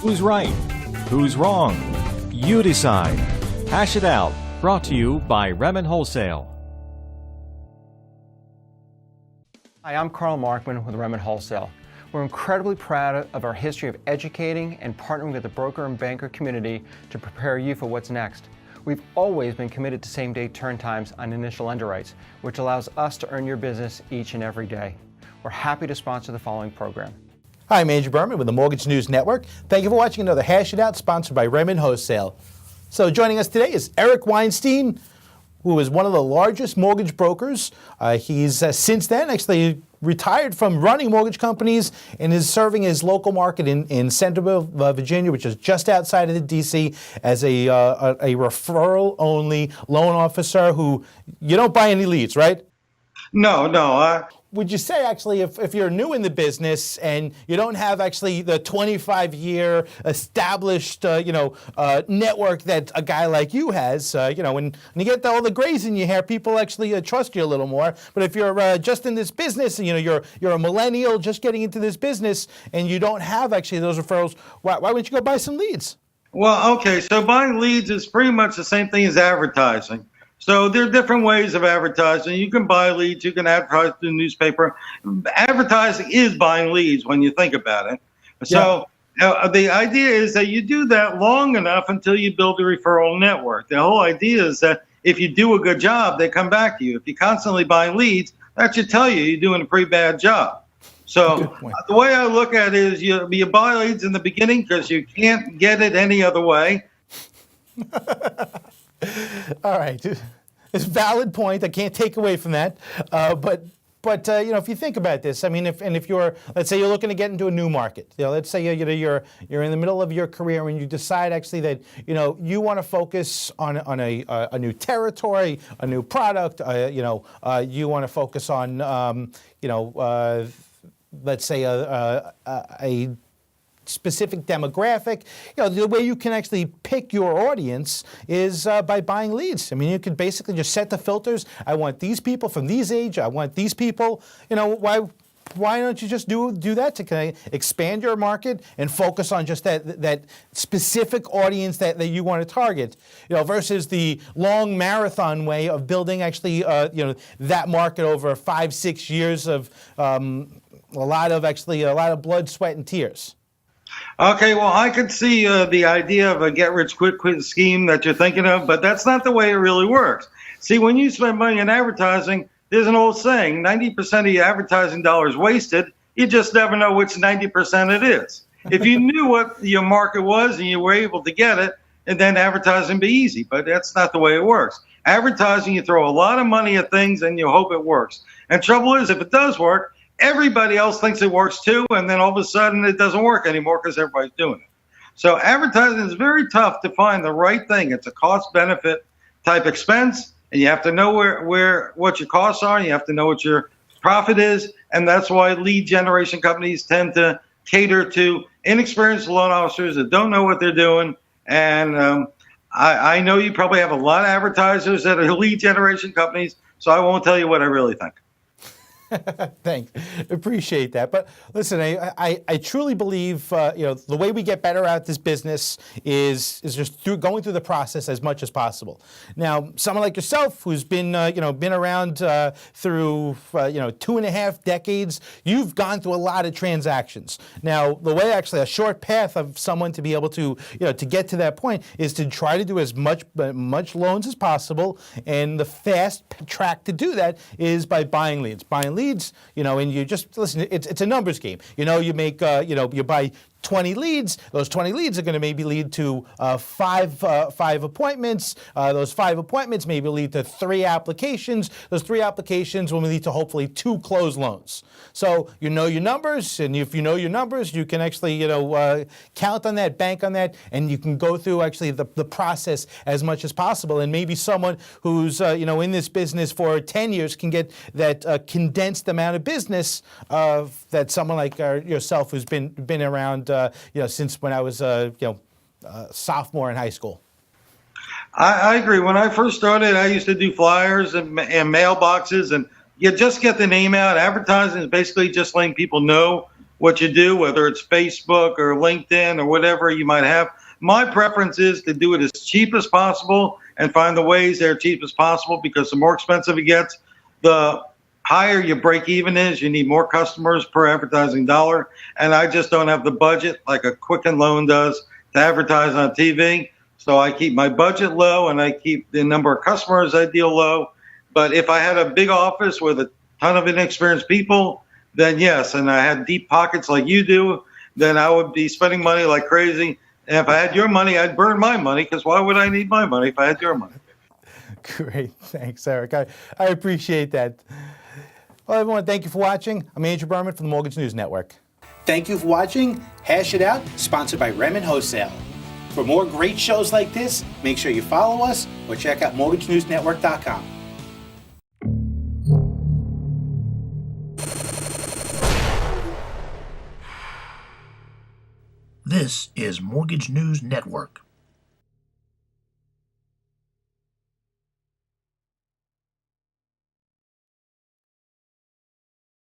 Who's right? Who's wrong? You decide. Hash it out. Brought to you by Berman Wholesale. Hi, I'm Carl Markman with Berman Wholesale. We're incredibly proud of our history of educating and partnering with the broker and banker community to prepare you for what's next. We've always been committed to same-day turn times on initial underwrites, which allows us to earn your business each and every day. We're happy to sponsor the following program. Hi, I'm Andrew Berman with the Mortgage News Network. Thank you for watching another Hash It Out sponsored by Berman Wholesale. So joining us today is Eric Weinstein, who is one of the largest mortgage brokers. He's since then actually retired from running mortgage companies and is serving his local market in Centerville, Virginia, which is just outside of the D.C., as a referral-only loan officer who you don't buy any leads, right? No. Would you say, actually, if you're new in the business and you don't have actually the 25-year established, network that a guy like you has, when you get all the grays in your hair, people actually trust you a little more. But if you're just in this business, and you're a millennial just getting into this business, and you don't have actually those referrals, why wouldn't you go buy some leads? Well, okay, so buying leads is pretty much the same thing as advertising. So there are different ways of advertising. You can buy leads. You can advertise to the newspaper. Advertising is buying leads when you think about it. So the idea is that you do that long enough until you build a referral network. The whole idea is that if you do a good job, they come back to you. If you're constantly buying leads, that should tell you you're doing a pretty bad job. So the way I look at it is you buy leads in the beginning because you can't get it any other way. All right, it's a valid point. I can't take away from that. But if you think about this, I mean, if you're, let's say you're looking to get into a new market, let's say you're in the middle of your career and you decide actually that you want to focus on a new territory, a new product, you want to focus on let's say a specific demographic. The way you can actually pick your audience is by buying leads. I mean, you can basically just set the filters. I want these people from these age. I want these people. Why don't you just do that to kind of expand your market and focus on just that specific audience that you want to target, versus the long marathon way of building actually that market over 5-6 years of a lot of blood, sweat, and tears. Okay, well, I could see the idea of a get-rich-quick scheme that you're thinking of, but that's not the way it really works. See, when you spend money on advertising, there's an old saying, 90% of your advertising dollars wasted. You just never know which 90% it is. If you knew what your market was and you were able to get it, and then advertising would be easy, but that's not the way it works. Advertising, you throw a lot of money at things and you hope it works. And trouble is, if it does work, everybody else thinks it works too, and then all of a sudden it doesn't work anymore because everybody's doing it. So advertising is very tough to find the right thing. It's a cost-benefit type expense, and you have to know what your costs are, and you have to know what your profit is, and that's why lead generation companies tend to cater to inexperienced loan officers that don't know what they're doing. And I know you probably have a lot of advertisers that are lead generation companies, so I won't tell you what I really think. Thanks. Appreciate that. But listen, I truly believe the way we get better at this business is just going through the process as much as possible. Now, someone like yourself who's been around through 2.5 decades, you've gone through a lot of transactions. Now, the way actually a short path of someone to be able to to get to that point is to try to do as much loans as possible, and the fast track to do that is by buying leads. And you just listen. It's a numbers game. You make you buy 20 leads. Those 20 leads are going to maybe lead to five appointments. Those 5 appointments maybe lead to 3 applications. Those 3 applications will lead to hopefully 2 closed loans. So you know your numbers, and if you know your numbers, you can actually count on that, bank on that, and you can go through actually the process as much as possible. And maybe someone who's in this business for 10 years can get that condensed amount of business that someone like yourself who's been around since when I was sophomore in high school. I agree. When I first started, I used to do flyers and mailboxes, and you just get the name out. Advertising is basically just letting people know what you do, whether it's Facebook or LinkedIn or whatever you might have. My preference is to do it as cheap as possible and find the ways they're cheap as possible, because the more expensive it gets, the higher your break even is. You need more customers per advertising dollar. And I just don't have the budget like a Quicken Loan does to advertise on TV. So I keep my budget low and I keep the number of customers I deal low. But if I had a big office with a ton of inexperienced people, then yes, and I had deep pockets like you do, then I would be spending money like crazy. And if I had your money, I'd burn my money, because why would I need my money if I had your money? Great. Thanks, Eric. I appreciate that. Well, everyone, thank you for watching. I'm Andrew Berman from the Mortgage News Network. Thank you for watching Hash It Out, sponsored by Berman Wholesale. For more great shows like this, make sure you follow us or check out MortgageNewsNetwork.com. This is Mortgage News Network.